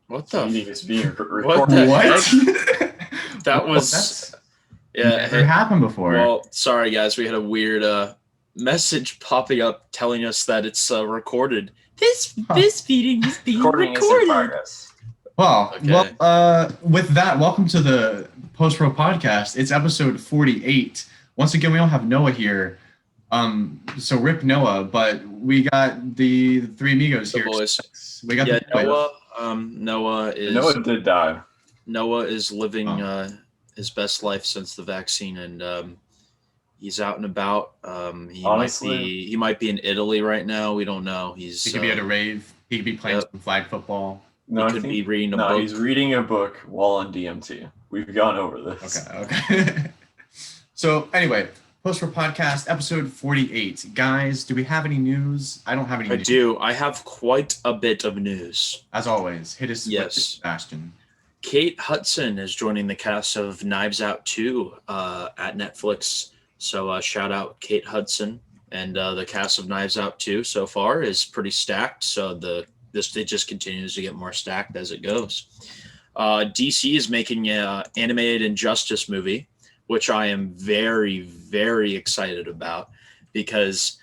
What The the? meeting is being recorded. What the What? heck? That Whoa, was that's yeah. never happened before. Well, sorry guys, we had a weird message popping up telling us that it's recorded. This meeting is being Recording is in progress. Okay. With that, welcome to the Post Pro Podcast. It's episode 48. Once again, we don't have Noah here. So rip Noah, but we got the three amigos The here. boys. We got Yeah, the boys. Noah Noah did die. Noah is living his best life since the vaccine, and he's out and about. Honestly, He might be in Italy right now. We don't know. He could be at a rave. He could be playing some flag football. No, he could be reading a book. No, he's reading a book while on DMT. We've gone over this. Okay. So anyway, Post Pro Podcast, episode 48. Guys, do we have any news? I don't have any news. I do. I have quite a bit of news. As always, hit us with Sebastian. Sebastian. Kate Hudson is joining the cast of Knives Out 2 at Netflix. So shout out Kate Hudson. And the cast of Knives Out 2 so far is pretty stacked. So it just continues to get more stacked as it goes. DC is making an animated Injustice movie, which I am very, very excited about because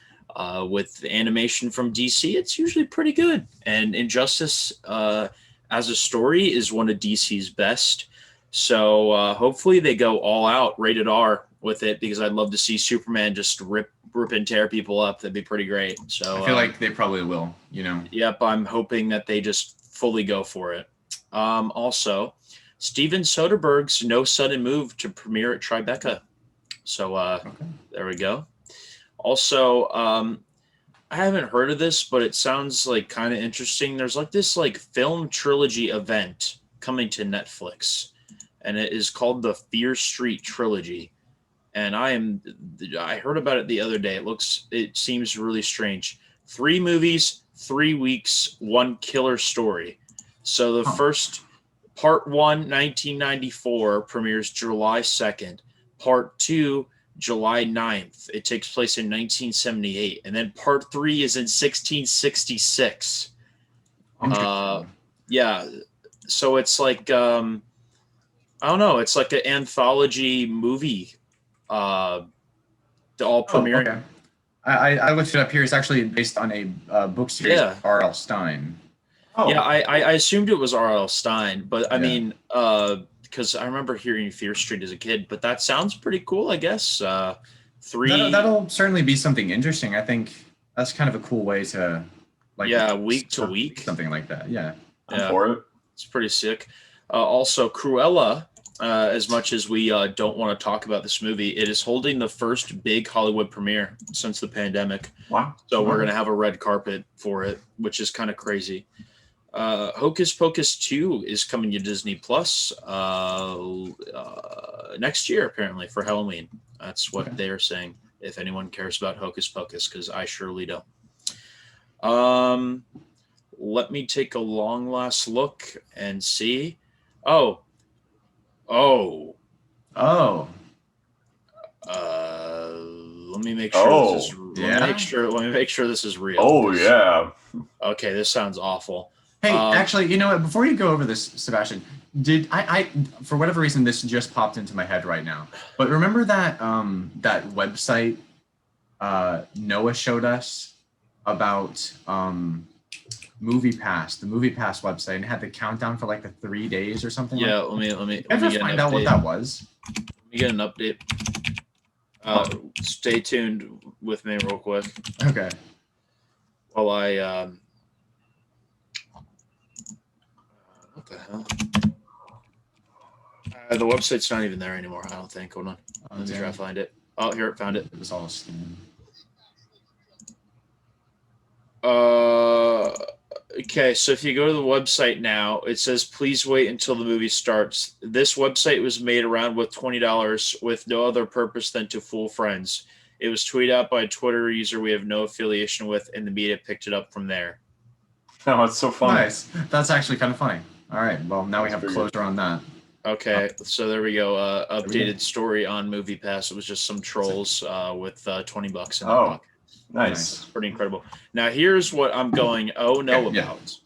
with animation from DC, it's usually pretty good. And Injustice as a story is one of DC's best. So hopefully they go all out, rated R with it, because I'd love to see Superman just rip and tear people up. That'd be pretty great. So I feel like they probably will, you know. Yep, I'm hoping that they just fully go for it. Also, Steven Soderbergh's No Sudden Move to premiere at Tribeca. So There we go. Also, I haven't heard of this, but it sounds like kind of interesting. There's like this like film trilogy event coming to Netflix, and it is called the Fear Street Trilogy. And I heard about it the other day. It seems really strange. 3 movies, 3 weeks, 1 killer story. So the first part 1, 1994, premieres July 2nd. Part 2, July 9th. It takes place in 1978. And then part 3 is in 1666. Yeah. So it's like, I don't know. It's like an anthology movie. All premiering. Okay. I looked it up here. It's actually based on a book series by R.L. Stein. Oh. Yeah, I assumed it was R.L. Stein, but I mean, because I remember hearing Fear Street as a kid, but that sounds pretty cool, I guess. 3. That'll certainly be something interesting. I think that's kind of a cool way to, week to week, something like that. Yeah, I'm for it. It's pretty sick. Also, Cruella. As much as we don't want to talk about this movie, it is holding the first big Hollywood premiere since the pandemic. Wow. So we're going to have a red carpet for it, which is kind of crazy. Hocus Pocus 2 is coming to Disney Plus next year, apparently, for Halloween. That's what they're saying, if anyone cares about Hocus Pocus, because I surely don't. Let me take a long last look and see. Let me make sure. Let me make sure this is real. Oh yeah. Okay, this sounds awful. Hey, actually, you know what? Before you go over this, Sebastian, did I for whatever reason this just popped into my head right now? But remember that that website Noah showed us about MoviePass, the MoviePass website, and it had the countdown for like the 3 days or something. Yeah, like let me ever find out what that was? Let me get an update. Stay tuned with me real quick. Okay. While I what the hell? The website's not even there anymore, I don't think. Hold on. Let me try to find it. Oh, here, found it. It was all Steam. Okay, so if you go to the website now, it says, please wait until the movie starts. This website was made around with $20 with no other purpose than to fool friends. It was tweeted out by a Twitter user we have no affiliation with, and the media picked it up from there. No, it's so funny. Nice. That's actually kind of funny. All right, well, now we have closure on that. Okay, so there we go. Updated story on MoviePass. It was just some trolls with $20 in their pocket. Nice. Pretty incredible. Now, here's what I'm going about.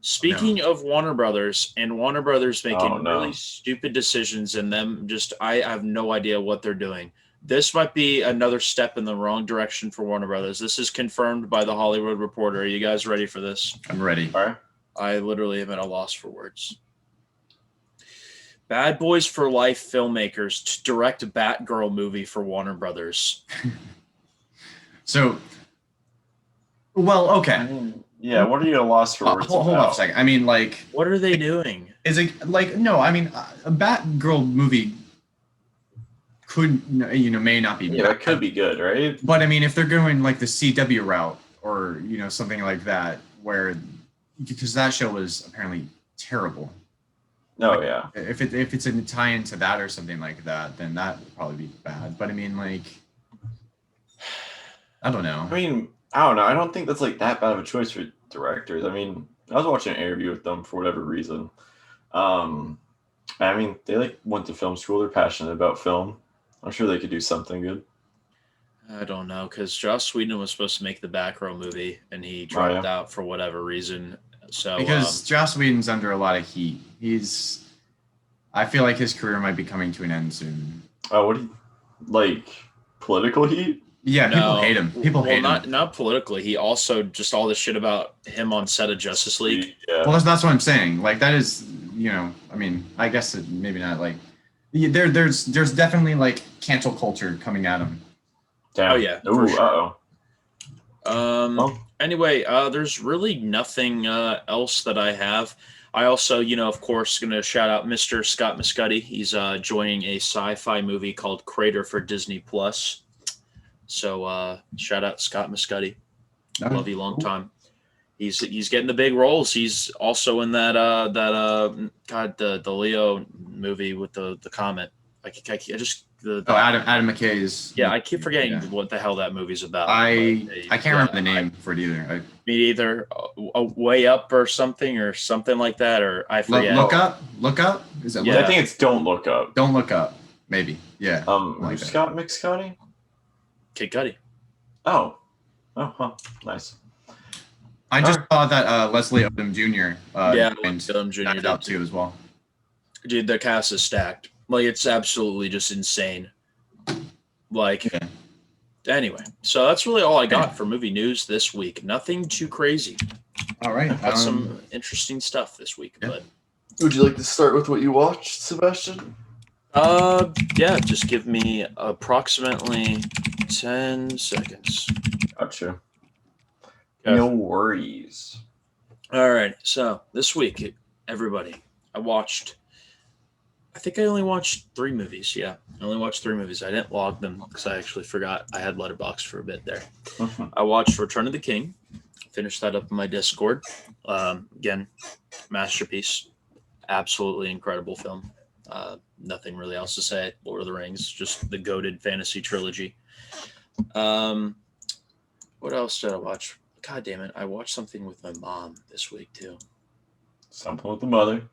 Speaking of Warner Brothers and Warner Brothers making Oh, no. really stupid decisions and them just, I have no idea what they're doing. This might be another step in the wrong direction for Warner Brothers. This is confirmed by the Hollywood Reporter. Are you guys ready for this? I'm ready. All right. I literally am at a loss for words. Bad Boys for Life filmmakers to direct a Batgirl movie for Warner Brothers. So, well, okay. I mean, yeah, what are you at a loss for words Hold about? on a second. I mean, like, What are they doing? is it like no? I mean, a Batgirl movie could may not be Yeah, bad, that could be good, right? but I mean, if they're going like the CW route or something like that, where because that show was apparently terrible. Oh, yeah. If it's a tie-in to that or something like that, then that would probably be bad. But I mean, like, I don't know. I mean, I don't know. I don't think that's like that bad of a choice for directors. I mean, I was watching an interview with them for whatever reason. I mean, they like went to film school. They're passionate about film. I'm sure they could do something good. I don't know, because Joss Whedon was supposed to make the Batgirl movie, and he dropped out for whatever reason. So Because Joss Whedon's under a lot of heat. I feel like his career might be coming to an end soon. Oh, what do you like? Political heat? Yeah, people hate him. People hate him. Not politically. He also just all this shit about him on set of Justice League. Yeah. Well, that's what I'm saying. Like that is, I mean, I guess maybe not like there's definitely like cancel culture coming at him. Damn. Oh yeah. Ooh, For sure. Well, Anyway, there's really nothing else that I have. I also, of course, going to shout out Mr. Scott Muscuddy. He's joining a sci-fi movie called Crater for Disney Plus. So shout out Scott Muscuddy. Okay. Love you long time. He's getting the big roles. He's also in that the Leo movie with the comet. Adam McKay's. Yeah, I keep forgetting Yeah. what the hell that movie's about. I can't remember the name for it either. Me either. A Way Up or something like that, or I forget. Look up. Is it? Yeah. I think it's Don't Look Up. Don't look up. Maybe. Yeah. like Who's that. Scott McScotty? Kid Cudi. Oh, huh. Nice. I just saw that Leslie Odom Jr. Yeah, and Odom Jr. backed out too as well. Dude, the cast is stacked. Like, it's absolutely just insane. Like, Yeah. Anyway, so that's really all I got for movie news this week. Nothing too crazy. All right. Had some interesting stuff this week, yeah. but Would you like to start with what you watched, Sebastian? yeah, just give me approximately 10 seconds. Gotcha. Okay. No worries. All right, so this week, everybody, I think I only watched 3 movies. Yeah, I only watched 3 movies. I didn't log them because I actually forgot I had Letterboxd for a bit there. I watched Return of the King. Finished that up in my Discord. Again, masterpiece. Absolutely incredible film. Nothing really else to say. Lord of the Rings, just the goated fantasy trilogy. What else did I watch? God damn it. I watched something with my mom this week too. Something with the mother.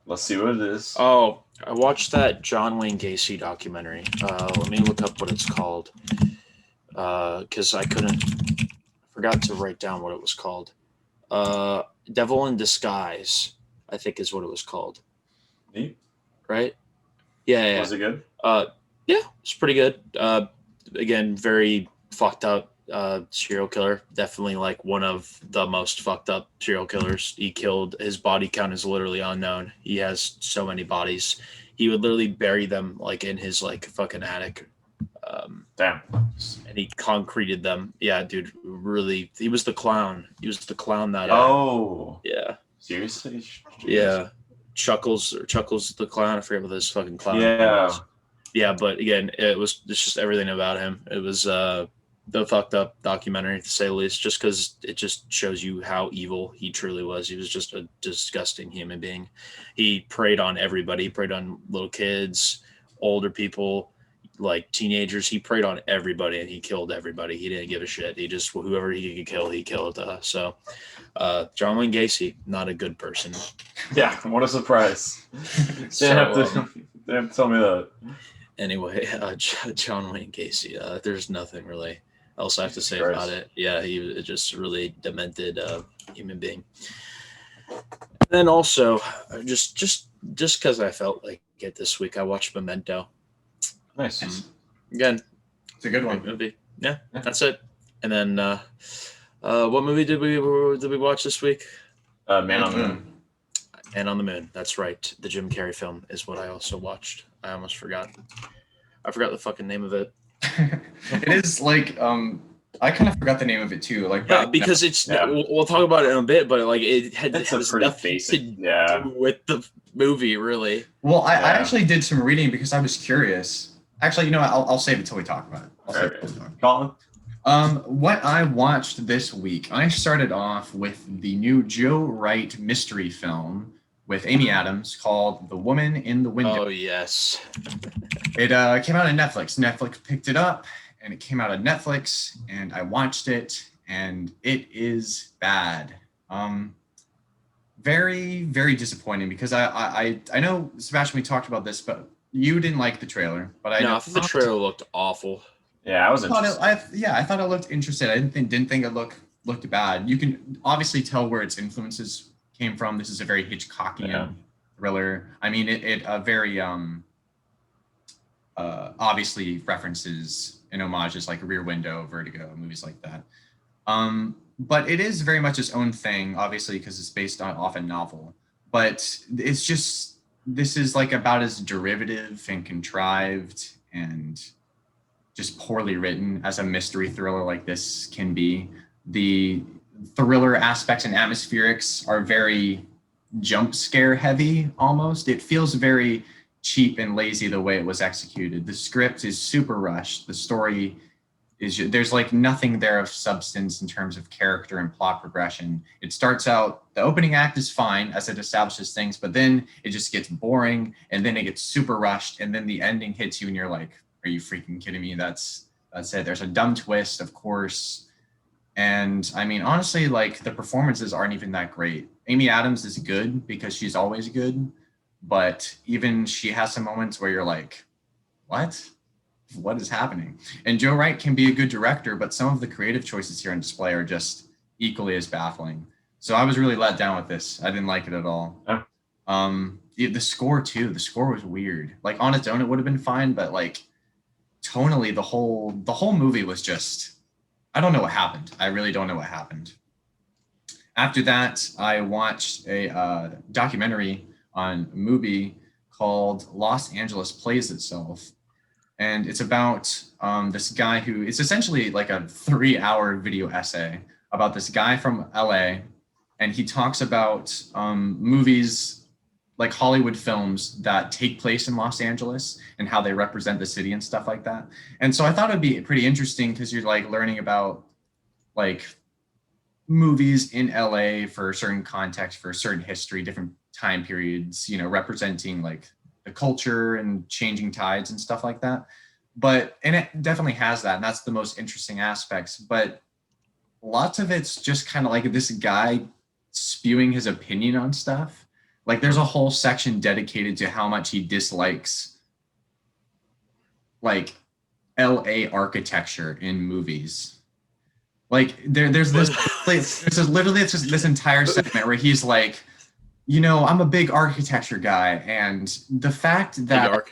Let's see what it is. Oh, I watched that John Wayne Gacy documentary. Let me look up what it's called. Because I forgot to write down what it was called. Devil in Disguise, I think is what it was called. Neat. Right? Yeah. Was it good? Yeah, it's pretty good. Again, very fucked up serial killer. Definitely like one of the most fucked up serial killers. His body count is literally unknown. He has so many bodies. He would literally bury them like in his like fucking attic. Damn. And he concreted them. Yeah, dude, really. He was the clown. He was the clown that. Oh. Yeah. Seriously? Yeah. Chuckles the clown. I forget what this fucking clown Yeah. was. Yeah, but again, it's just everything about him. It was the fucked up documentary, to say the least, just because it just shows you how evil he truly was. He was just a disgusting human being. He preyed on everybody. He preyed on little kids, older people, like teenagers. He preyed on everybody, and he killed everybody. He didn't give a shit. He just, whoever he could kill, he killed. So John Wayne Gacy, not a good person. Yeah, what a surprise. They have to tell me that. Anyway, John Wayne Gacy, there's nothing really else I have to say Christ. about it. Yeah, he was just really demented human being. then also, just because I felt like it this week, I watched Memento. Nice. Again, It's a good great one. movie. Yeah, that's it. And then, what movie did we watch this week? Man on the Moon. Man on the Moon. That's right. The Jim Carrey film is what I also watched. I almost forgot. I forgot the fucking name of it. It is like I kind of forgot the name of it too. Like Yeah, because it's Yeah. we'll talk about it in a bit, but like it It's a has pretty nothing basic. to Yeah. do with the movie, really. Well, I Yeah. actually did some reading because I was curious. Actually, you know what? I'll save it till we talk about it. I'll save it till we talk. Colin. What I watched this week, I started off with the new Joe Wright mystery film with Amy Adams called The Woman in the Window. Oh yes. It came out on Netflix. Netflix picked it up, and it came out on Netflix, and I watched it, and it is bad. Very, very disappointing because I know, Sebastian, we talked about this, but you didn't like the trailer. But I know The trailer looked awful. Yeah, I was I thought interested. I thought it looked interesting. I didn't think it looked bad. You can obviously tell where its influences came from. This is a very Hitchcockian thriller. I mean, it very obviously references and homages like Rear Window, Vertigo, movies like that. But it is very much its own thing, obviously, because it's based on off a novel. But it's just, this is like about as derivative and contrived and just poorly written as a mystery thriller like this can be. The thriller aspects and atmospherics are very jump scare heavy almost. It feels very cheap and lazy the way it was executed. The script is super rushed. The story is, there's like nothing there of substance in terms of character and plot progression. It starts out, the opening act is fine as it establishes things, but then it just gets boring, and then it gets super rushed, and then the ending hits you and you're like, are you freaking kidding me? That's it. There's a dumb twist, of course. And I mean, honestly, like the performances aren't even that great. Amy Adams is good because she's always good, but even she has some moments where you're like, what is happening? And Joe Wright can be a good director, but some of the creative choices here on display are just equally as baffling. So I was really let down with this. I didn't like it at all. Oh. The score too. The score was weird. Like on its own, it would have been fine, but like tonally, the whole movie was just, I don't know what happened. I really don't know what happened. After that, I watched a documentary on Mubi called Los Angeles Plays Itself. And it's about this guy who, it's essentially like a 3-hour video essay about this guy from LA. And he talks about movies like Hollywood films that take place in Los Angeles and how they represent the city and stuff like that. And so I thought it'd be pretty interesting because you're like learning about like movies in LA for a certain context, for a certain history, different time periods, you know, representing like the culture and changing tides and stuff like that. But, and it definitely has that, and that's the most interesting aspects. But lots of it's just kind of like this guy spewing his opinion on stuff. Like there's a whole section dedicated to how much he dislikes like LA architecture in movies. Like there's this place, it's just this entire segment where he's like, you know, I'm a big architecture guy, and the fact that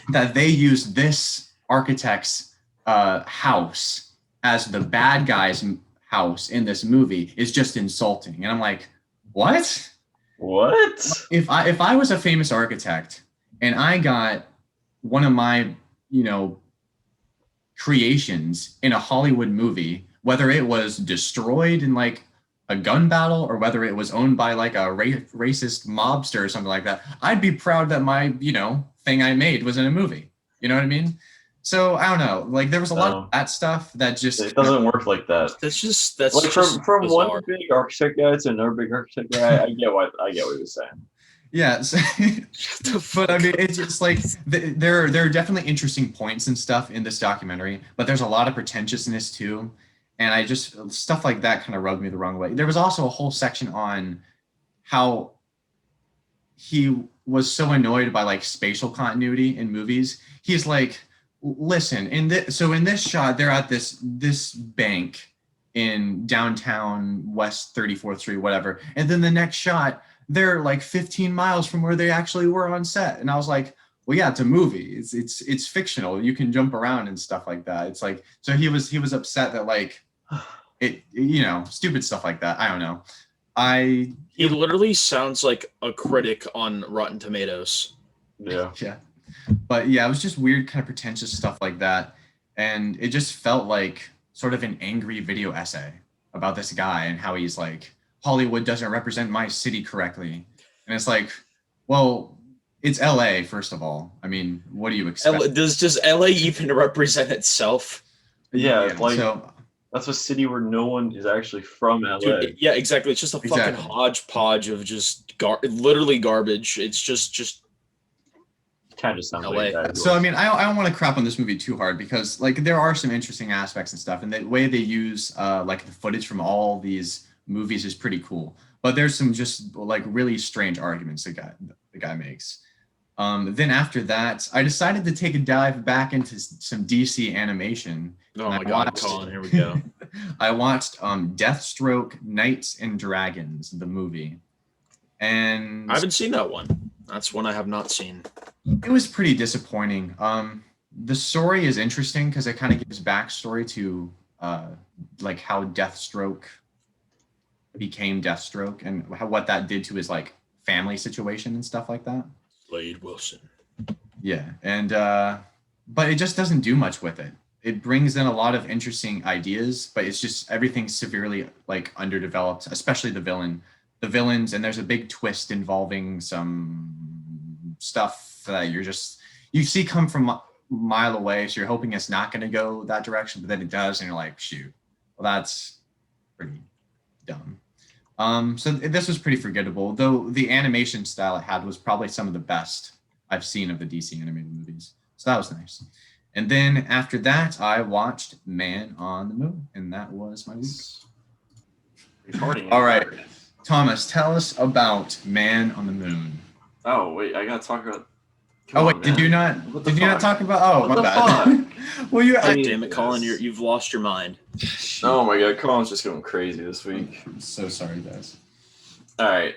that they use this architect's house as the bad guy's house in this movie is just insulting. And I'm like, what? If I was a famous architect and I got one of my, you know, creations in a Hollywood movie, whether it was destroyed in like a gun battle or whether it was owned by like a racist mobster or something like that, I'd be proud that my, you know, thing I made was in a movie. You know what I mean? So I don't know. Like there was a lot of that stuff that just, it doesn't work like that. That's like just from bizarre. one big architect guy to another big architect guy. I get what you're saying. Yeah, so, but I mean, it's just like there are definitely interesting points and stuff in this documentary, but there's a lot of pretentiousness too, and I just, stuff like that kind of rubbed me the wrong way. There was also a whole section on how he was so annoyed by like spatial continuity in movies. He's like, listen, in this shot, they're at this bank in downtown West 34th Street, whatever. And then the next shot, they're like 15 miles from where they actually were on set. And I was like, well, yeah, it's a movie. It's fictional. You can jump around and stuff like that. It's like, so he was upset that like it, stupid stuff like that. I don't know. He literally sounds like a critic on Rotten Tomatoes. Yeah. Yeah. But yeah, it was just weird, kind of pretentious stuff like that. And it just felt like sort of an angry video essay about this guy and how he's like, Hollywood doesn't represent my city correctly. And it's like, well, it's LA, first of all. I mean, what do you expect? Does LA even represent itself? Yeah, so, that's a city where no one is actually from LA. Dude, yeah, exactly. It's just a fucking hodgepodge of just literally garbage. It's just kind of sounds LA. like that. So I mean, I don't want to crap on this movie too hard because like there are some interesting aspects and stuff, and the way they use like the footage from all these movies is pretty cool. But there's some just like really strange arguments the guy makes. Then after that, I decided to take a dive back into some DC animation. Oh my God, Collin, here we go. I watched Deathstroke Knights and Dragons, the movie. And I haven't seen that one. That's one I have not seen. It was pretty disappointing. The story is interesting because it kind of gives backstory to like how Deathstroke became Deathstroke and what that did to his like family situation and stuff like that. Slade Wilson. Yeah, and but it just doesn't do much with it. It brings in a lot of interesting ideas, but it's just everything's severely like underdeveloped, especially the villains, and there's a big twist involving some stuff that you see come from a mile away, so you're hoping it's not going to go that direction, but then it does, and you're like, shoot, well, that's pretty dumb. So this was pretty forgettable, though the animation style it had was probably some of the best I've seen of the DC animated movies. So that was nice. And then after that, I watched Man on the Moon, and that was my week. All right, Thomas, tell us about Man on the Moon. Oh wait, I gotta talk about. Did you not talk about? Oh, my bad. Well, damn it, Collin, you've lost your mind. Oh my God, Colin's just going crazy this week. I'm so sorry, guys. All right,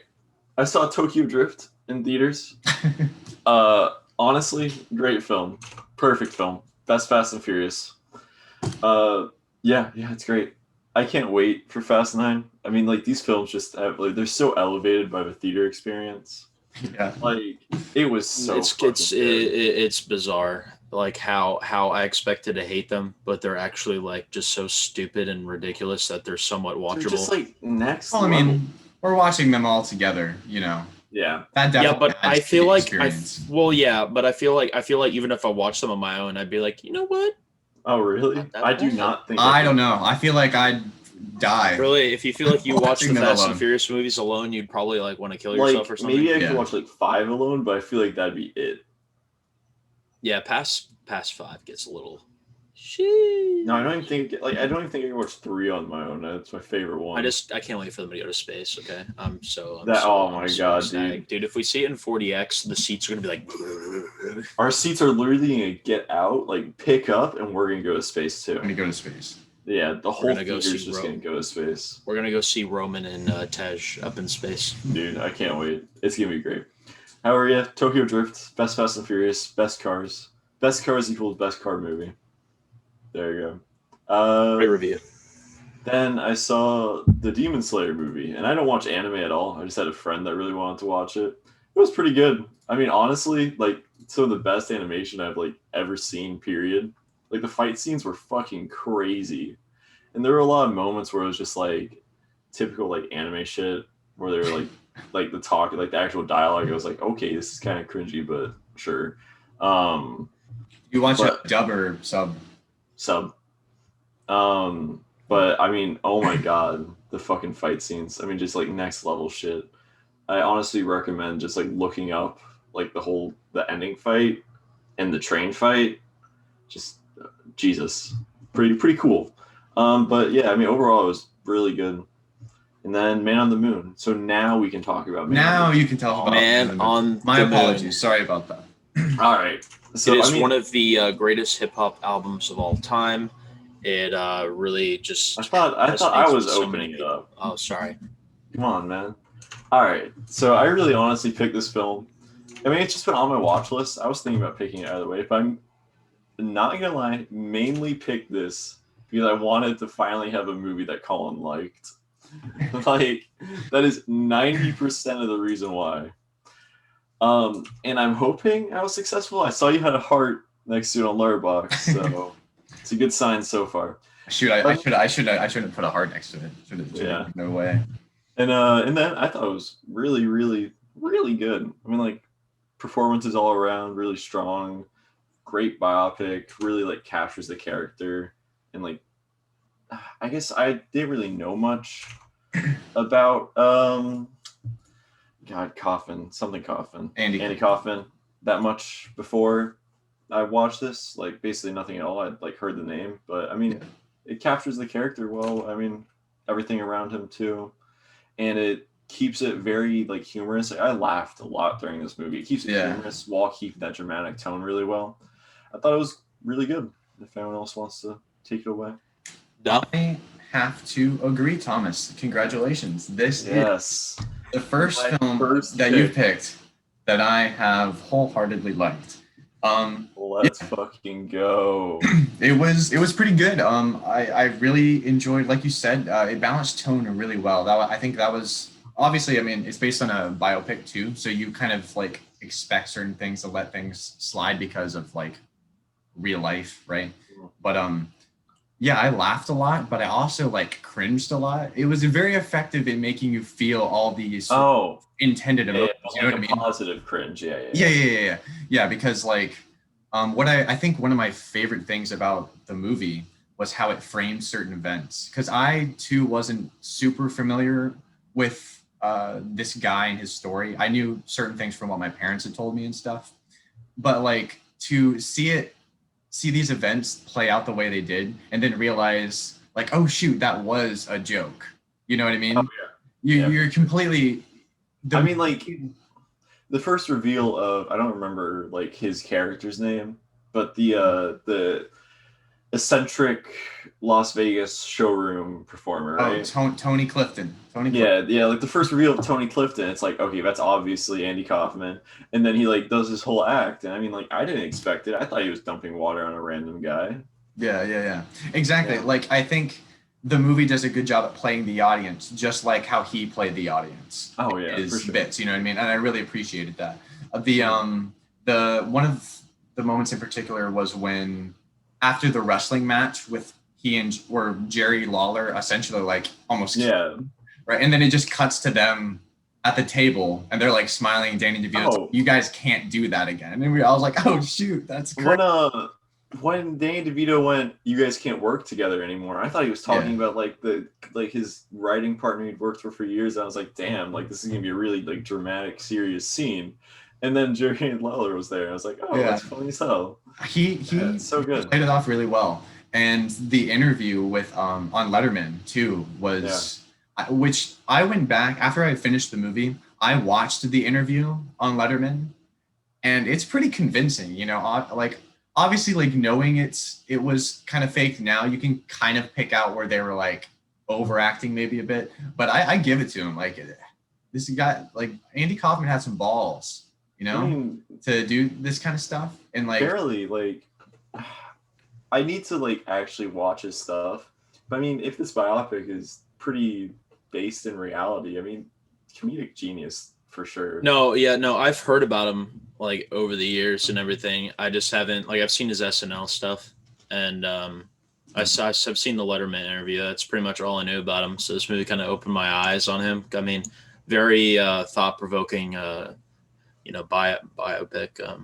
I saw Tokyo Drift in theaters. Honestly, great film, perfect film, best Fast and Furious. Yeah, it's great. I can't wait for Fast 9. I mean, like these films just have, like, they're so elevated by the theater experience. Yeah, like it was so. It's bizarre, like how I expected to hate them, but they're actually like just so stupid and ridiculous that they're somewhat watchable. They're just like next. Well, level. I mean, we're watching them all together, Yeah. That definitely but adds I to feel the like experience. but I feel like even if I watched them on my own, I'd be like, you know what? Oh really? I do not think. I don't know. I feel like I'd die. Really, if you feel like you watch the Watching them Fast alone. and Furious movies alone, you'd probably like want to kill yourself or something. Maybe I could watch like 5 alone, but I feel like that'd be it. Yeah, past 5 gets a little. Sheesh. No, I don't even think I can watch 3 on my own. That's my favorite one. I can't wait for them to go to space. Okay, oh my God, dude! If we see it in 40X, the seats are gonna be like. Our seats are literally gonna get out, like pick up, and we're gonna go to space too. I'm gonna go to space. Yeah, the whole gonna go theater's see just gonna go to space. We're gonna go see Roman and Tej up in space. Dude, I can't wait. It's gonna be great. How are you? Tokyo Drift, best Fast and Furious, best cars. Best cars equals best car movie. There you go. Great review. Then I saw the Demon Slayer movie, and I don't watch anime at all. I just had a friend that really wanted to watch it. It was pretty good. I mean, honestly, like some of the best animation I've like ever seen. Period. Like the fight scenes were fucking crazy, and there were a lot of moments where it was just like typical like anime shit, where they were like the talk, like the actual dialogue. I was like, okay, this is kind of cringy, but sure. You watch a dub or sub? Sub. But I mean, oh my God, the fucking fight scenes. I mean, just like next level shit. I honestly recommend just like looking up like the ending fight and the train fight. Just Jesus, pretty cool. But yeah, I mean, overall it was really good. And then Man on the Moon. So now we can talk about you can talk about Man on My the apologies. Moon. Sorry about that. All right. So it is one of the greatest hip hop albums of all time. It really just. I thought I resonates was with so many opening it people. up. Oh, sorry. Come on, man. All right. So I really honestly picked this film. I mean, it's just been on my watch list. I was thinking about picking it either way. If I'm not gonna lie, mainly picked this because I wanted to finally have a movie that Colin liked. Like that is 90% of the reason why. And I'm hoping I was successful. I saw you had a heart next to it on Letterboxd, so it's a good sign so far. Shoot, I shouldn't put a heart next to it. Yeah. No way. And then I thought it was really, really, really good. I mean, like performances all around, really strong, great biopic, really like captures the character, and like I guess I didn't really know much about God Coffin, something Coffin, Andy Coffin that much before I watched this. Like basically nothing at all. I'd like heard the name, but I mean, it captures the character well. I mean, everything around him too, and it keeps it very like humorous. I laughed a lot during this movie. It keeps it humorous while keeping that dramatic tone really well. I thought it was really good. If anyone else wants to take it away. I have to agree, Thomas. Congratulations. This is the first film that you picked that I have wholeheartedly liked. Let's fucking go. It was pretty good. I really enjoyed, like you said, it balanced tone really well. I think that was obviously, I mean, it's based on a biopic too, so you kind of like expect certain things to let things slide because of like real life, right? But yeah, I laughed a lot, but I also like cringed a lot. It was very effective in making you feel all these intended emotions. You know what I mean? Positive cringe. Yeah. Because like, what I think one of my favorite things about the movie was how it framed certain events. Because I too wasn't super familiar with this guy and his story. I knew certain things from what my parents had told me and stuff, but like to see these events play out the way they did and then realize like, oh shoot, that was a joke. You know what I mean? Oh, yeah. You're completely... I mean, like the first reveal of, I don't remember like his character's name, but the eccentric Las Vegas showroom performer, right? Oh, Tony Clifton. Yeah, like the first reveal of Tony Clifton, it's like, okay, that's obviously Andy Kaufman. And then he like does his whole act, and I mean, like, I didn't expect it. I thought he was dumping water on a random guy. Yeah. Exactly. Yeah. Like, I think the movie does a good job at playing the audience, just like how he played the audience. Oh yeah, his bits, you know what I mean? And I really appreciated that. The one of the moments in particular was when after the wrestling match with Jerry Lawler essentially like almost right, and then it just cuts to them at the table and they're like smiling. Danny DeVito's like, you guys can't do that again. And I was like, oh shoot, that's crazy. When Danny DeVito went, you guys can't work together anymore, I thought he was talking about like his writing partner he'd worked for years. I was like, damn, like this is gonna be a really like dramatic, serious scene. And then Jerry Lawler was there. I was like, oh, that's funny as hell. He so good. Played it off really well. And the interview with on Letterman too was, which I went back after I finished the movie. I watched the interview on Letterman, and it's pretty convincing. You know, like obviously, like knowing it was kind of fake. Now you can kind of pick out where they were like overacting maybe a bit, but I give it to him. Like this guy, like Andy Kaufman had some balls. You know, to do this kind of stuff. And like barely, like I need to like actually watch his stuff. But I mean, if this biopic is pretty based in reality, I mean, comedic genius for sure. No, I've heard about him like over the years and everything. I just haven't, like, I've seen his SNL stuff, and I've seen the Letterman interview. That's pretty much all I knew about him. So this movie kind of opened my eyes on him. I mean, very thought-provoking biopic.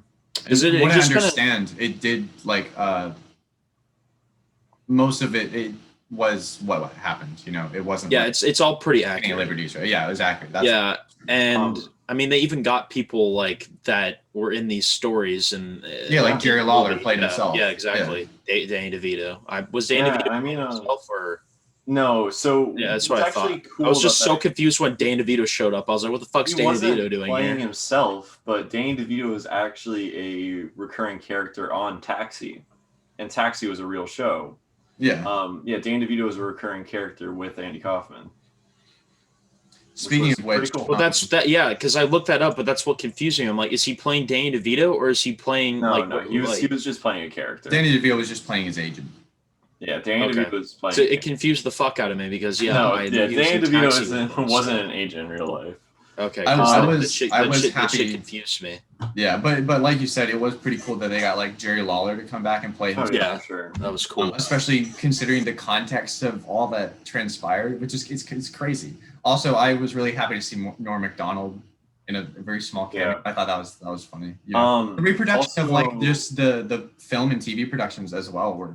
What I understand, it did like most of it was what happened. You know, it wasn't. Yeah, like, it's all pretty accurate. Liberties, right? Yeah, it was accurate. And I mean, they even got people like that were in these stories, and like Jerry Lawler played himself. Yeah, exactly. Yeah. Danny DeVito. Was Danny DeVito himself or? No, so yeah, that's what I thought. Cool, I was just so confused when Danny DeVito showed up. I was like, "What the fuck's Danny DeVito doing playing here?" Himself, but Danny DeVito is actually a recurring character on Taxi, and Taxi was a real show. Yeah. Danny DeVito is a recurring character with Andy Kaufman. Speaking was of which, pretty cool. Well, that's that. Yeah, because I looked that up, but that's what confused me. I'm like, is he playing Danny DeVito or is he playing No, he was just playing a character. Danny DeVito was just playing his agent. Yeah, Danny DeVito was playing. So it confused the fuck out of me because Danny DeVito wasn't an agent in real life. Okay, I was that happy. shit confused me. Yeah, but like you said, it was pretty cool that they got like Jerry Lawler to come back and play him. Yeah, sure. That was cool. Especially considering the context of all that transpired, which is it's crazy. Also, I was really happy to see Norm Macdonald in a very small cameo. Yeah. I thought that was funny. Yeah. The reproduction of like just the film and TV productions as well were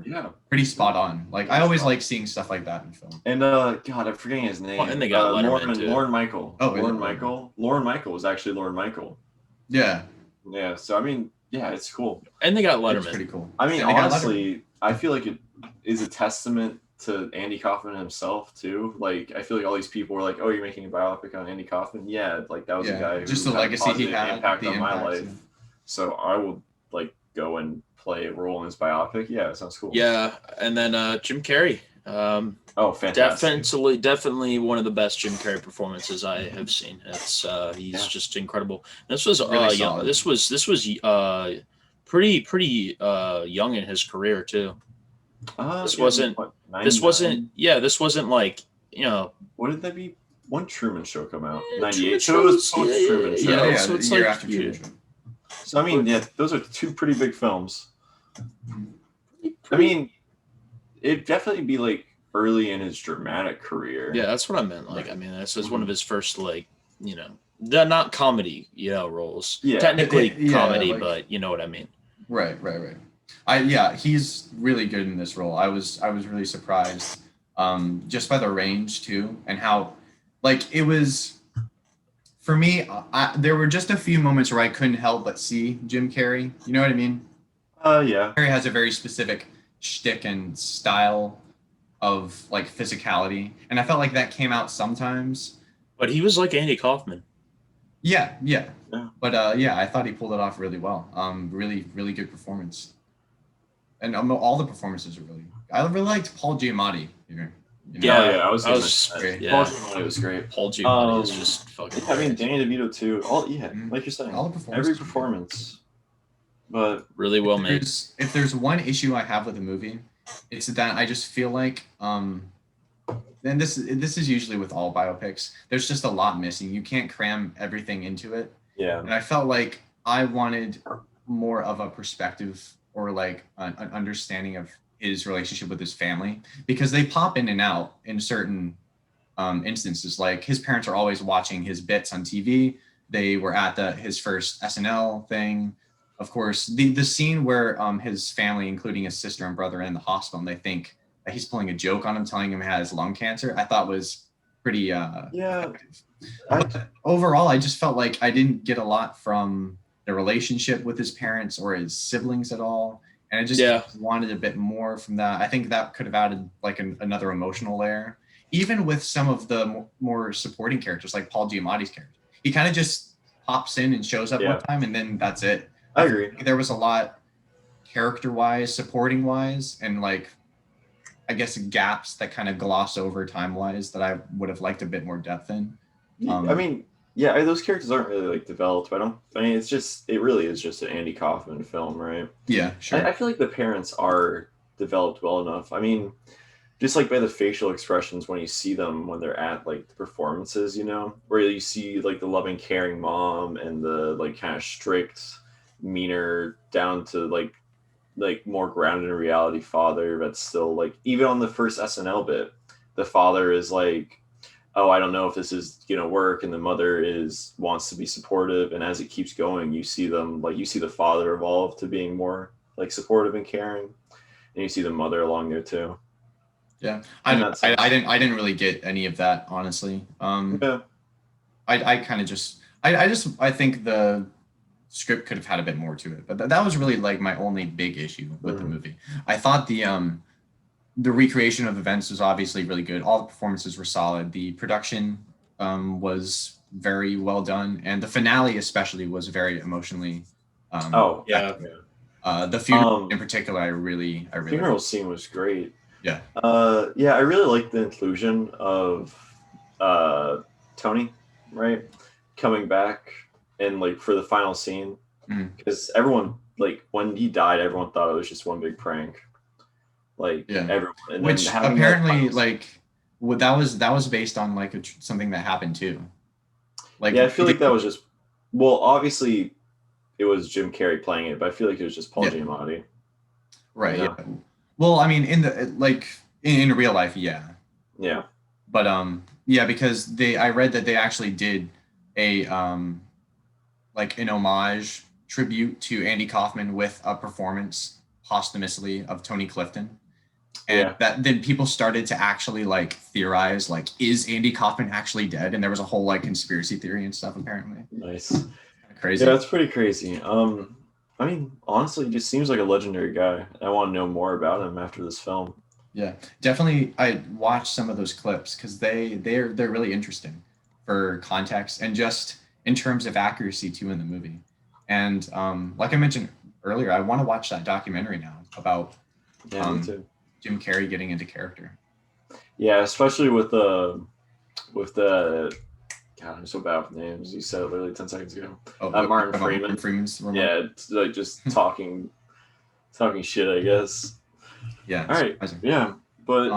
pretty spot on. Like I always like seeing stuff like that in film. And God, I'm forgetting his name. Well, and they got Lauren Michael. Oh, Lauren Michael. Lauren Michael was actually Lauren Michael. Yeah. Yeah. So I mean, yeah, it's cool. And they got It's Letterman. pretty cool. I mean, honestly, I feel like it is a testament to Andy Kaufman himself too. Like I feel like all these people were like, "Oh, you're making a biopic on Andy Kaufman?" Yeah, like that was a guy who just the had legacy a positive he had, impact the on my impact, life. yeah. So I will like go and play a role in his biopic. Yeah, it sounds cool. Yeah, and then Jim Carrey. Oh, fantastic! Definitely one of the best Jim Carrey performances I have seen. It's he's just incredible. This was Really young. solid. This was pretty young in his career too. This wasn't like, you know. What did that be? When Truman Show come out? Yeah, 98. Truman So it was Show, post Truman Show. yeah. Yeah, So the it's year like- after Truman Show. So I mean, yeah, those are two pretty big films. I mean, it'd definitely be like early in his dramatic career. Yeah, that's what I meant. Like, I mean, this is one of his first, like, you know, not comedy, roles. Yeah. Technically comedy, like- but you know what I mean. Right. He's really good in this role. I was really surprised, just by the range too, and how, like, it was for me. There were just a few moments where I couldn't help but see Jim Carrey. You know what I mean? Yeah. Carrey has a very specific shtick and style of like physicality, and I felt like that came out sometimes. But he was like Andy Kaufman. Yeah. Yeah. But I thought he pulled it off really well. Really, really good performance. And all the performances are really. I really liked Paul Giamatti here. I was Paul Giamatti was great. Paul Giamatti is just fucking. I mean, Danny DeVito too. Like you're saying, All the performances. every performance. But really well made. If there's one issue I have with the movie, it's that I just feel like, and this is usually with all biopics, there's just a lot missing. You can't cram everything into it. yeah, And I felt like I wanted more of a perspective or like an understanding of his relationship with his family, because they pop in and out in certain instances. Like his parents are always watching his bits on TV. They were at his first SNL thing. Of course, the scene where his family, including his sister and brother, are in the hospital, and they think that he's pulling a joke on him, telling him he has lung cancer, I thought was pretty effective. But overall, I just felt like I didn't get a lot from the relationship with his parents or his siblings at all, and I just wanted a bit more from that. I think that could have added like another emotional layer, even with some of the more supporting characters, like Paul Giamatti's character. He kind of just pops in and shows up one time, and then that's it. I agree. There was a lot character-wise, supporting-wise, and like, I guess gaps that kind of gloss over time-wise that I would have liked a bit more depth in. I mean, those characters aren't really like developed. It really is just an Andy Kaufman film, right? Yeah, sure. I feel like the parents are developed well enough. I mean, just like by the facial expressions when you see them when they're at like the performances, where you see like the loving, caring mom and the like kind of strict, meaner, down to like more grounded in reality father, but still like even on the first SNL bit, the father is like, oh, I don't know if this is gonna work, and the mother wants to be supportive, and as it keeps going, you see the father evolve to being more like supportive and caring, and you see the mother along there too. Yeah, I didn't really get any of that, honestly. I think the script could have had a bit more to it, but that was really like my only big issue with the movie. I thought the recreation of events was obviously really good. All the performances were solid. The production was very well done, and the finale especially was very emotionally. The the funeral in particular, I really funeral scene was great. Yeah. Yeah, I really like the inclusion of Tony, right, coming back and like for the final scene, because everyone like when he died, everyone thought it was just one big prank. Like Yeah. everyone, and Which then having apparently, that like, that was based on like something that happened too. Like, yeah, I feel like that was just well, obviously it was Jim Carrey playing it, but I feel like it was just Paul Giamatti. Right. You know? Yeah. Well, I mean, in the like in real life, yeah. Yeah. But yeah, because I read that they actually did a like an homage tribute to Andy Kaufman with a performance posthumously of Tony Clifton. And that then people started to actually like theorize, like, is Andy Kaufman actually dead? And there was a whole like conspiracy theory and stuff apparently. Nice. Kind of crazy. Yeah, it's pretty crazy. I mean, honestly, he just seems like a legendary guy. I want to know more about him after this film. Yeah, definitely. I watched some of those clips because they're really interesting for context and just in terms of accuracy too in the movie. And like I mentioned earlier, I want to watch that documentary now about me too. Jim Carrey getting into character. Yeah, especially with the God, I'm so bad with names. You said it literally 10 seconds ago. Martin Freeman. Martin Freeman's remark. Yeah, it's like just talking shit, I guess. Yeah. All right. Surprising. Yeah, but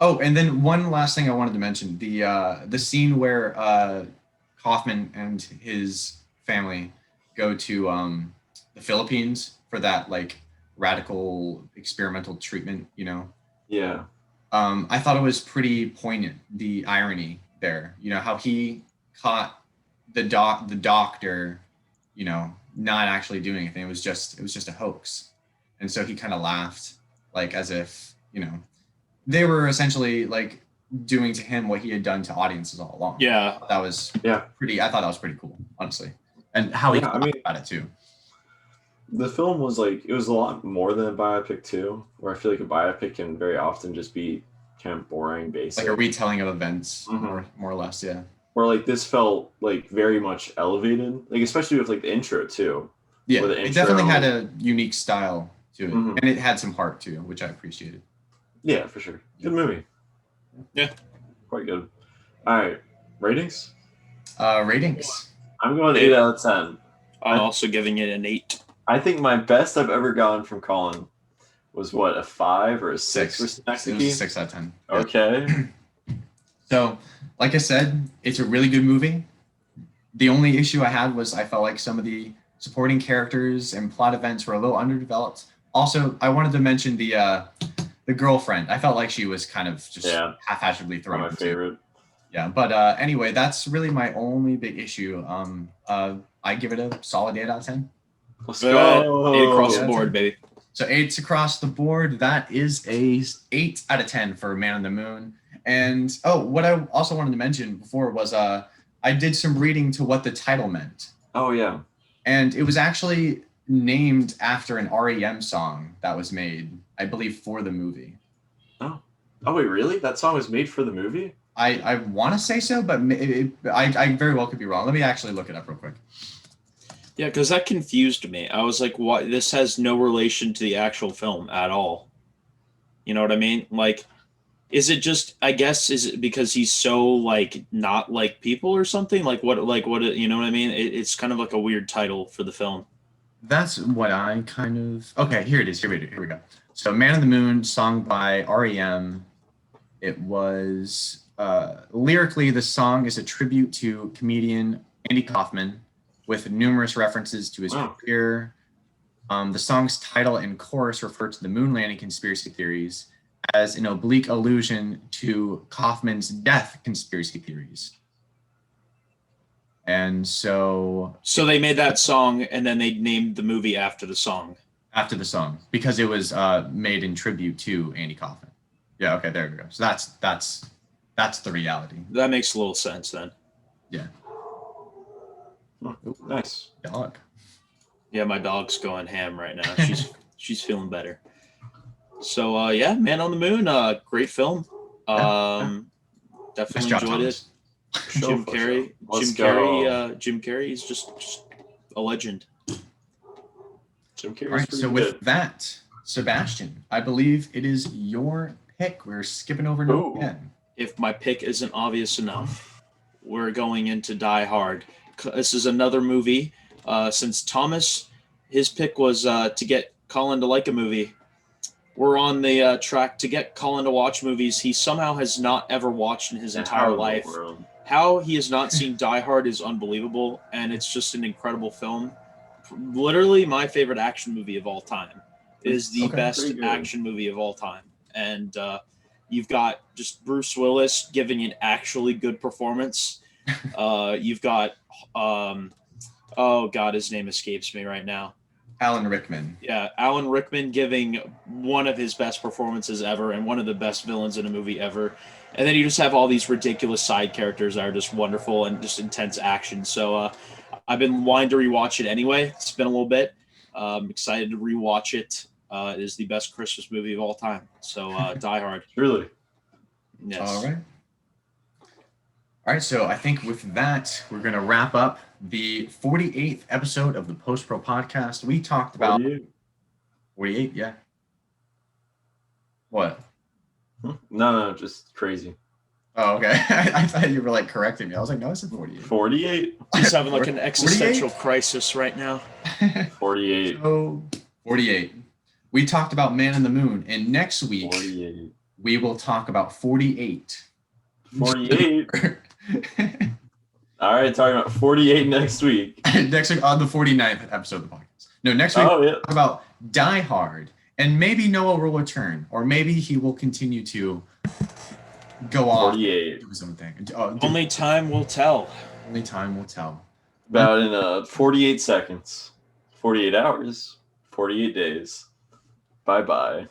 oh, and then one last thing I wanted to mention: the scene where Kaufman and his family go to the Philippines for that like radical experimental treatment. You know. Yeah. I thought it was pretty poignant, the irony there. You know how he caught the doctor, you know, not actually doing anything. It was just a hoax, and so he kind of laughed, like as if, you know, they were essentially like doing to him what he had done to audiences all along. Yeah, that was pretty. I thought that was pretty cool, honestly, and how he thought about it too. The film was like, it was a lot more than a biopic too, where I feel like a biopic can very often just be kind of boring, basic. Like a retelling of events, more or less, yeah. Or like this felt like very much elevated, like especially with like the intro too. Yeah, it definitely had a unique style to it, and it had some heart too, which I appreciated. Yeah, for sure. Good movie. Yeah. Quite good. All right, ratings? Ratings. I'm going 8 out of 10. I'm also giving it an 8. I think my best I've ever gotten from Collin was what, a 5 or a 6 for Synecdoche? It was a 6 out of 10. Okay. So, like I said, it's a really good movie. The only issue I had was I felt like some of the supporting characters and plot events were a little underdeveloped. Also, I wanted to mention the girlfriend. I felt like she was kind of just haphazardly thrown. My favorite. Yeah, but anyway, that's really my only big issue. I give it a solid 8 out of 10. Let's go. 8 across the board, baby. So 8's across the board. That is a 8 out of 10 for Man on the Moon. And what I also wanted to mention before was I did some reading to what the title meant. Oh yeah. And it was actually named after an REM song that was made, I believe, for the movie. Oh wait, really? That song was made for the movie? I want to say so, but I very well could be wrong. Let me actually look it up real quick. Yeah, because that confused me. I was like, "What? This has no relation to the actual film at all." You know what I mean? Like, is it just? I guess is it because he's so like not like people or something? Like what? You know what I mean? It's kind of like a weird title for the film. That's what I kind of. Okay, here it is. Here we go. So, Man on the Moon, song by REM. It was lyrically, the song is a tribute to comedian Andy Kaufman, with numerous references to his career. The song's title and chorus refer to the moon landing conspiracy theories as an oblique allusion to Kaufman's death conspiracy theories. And so they made that song and then they named the movie after the song. After the song, because it was made in tribute to Andy Kaufman. Yeah, okay, there we go. So that's the reality. That makes a little sense then. Yeah. Nice. Dog. Yeah, my dog's going ham right now. She's feeling better. So yeah, Man on the Moon, great film. Definitely enjoyed it. Jim Carrey. Jim Carrey is just a legend. Jim Carrey's All right, so with that, Sebastian, I believe it is your pick. We're skipping over Noah Ooh. again. If my pick isn't obvious enough, we're going into Die Hard. This is another movie. Since Thomas, his pick was to get Collin to like a movie. We're on the track to get Collin to watch movies he somehow has not ever watched in his entire life. How he has not seen Die Hard is unbelievable, and it's just an incredible film. Literally my favorite action movie of all time. It is the best action movie of all time. And you've got just Bruce Willis giving an actually good performance. You've got, oh God, his name escapes me right now. Alan Rickman. Yeah, Alan Rickman giving one of his best performances ever and one of the best villains in a movie ever. And then you just have all these ridiculous side characters that are just wonderful and just intense action. So I've been wanting to rewatch it anyway. It's been a little bit. I'm excited to rewatch it. It is the best Christmas movie of all time. So Die Hard. Really? Yes. All right, so I think with that, we're going to wrap up the 48th episode of the Post Pro podcast. We talked about 48, yeah. What? No, just crazy. Oh, okay. I thought you were like correcting me. I was like, no, I said 48. 48. He's having like an existential crisis right now. 48. So, 48. We talked about Man in the Moon, and next week 48. we will talk about 48. 48. All right, talking about 48 next week. Next week on the 49th episode of the podcast. No, next week we'll talk about Die Hard, and maybe Noah will return, or maybe he will continue to go off 48. do his own thing. Only time will tell. Only time will tell. About in 48 seconds, 48 hours, 48 days. Bye-bye.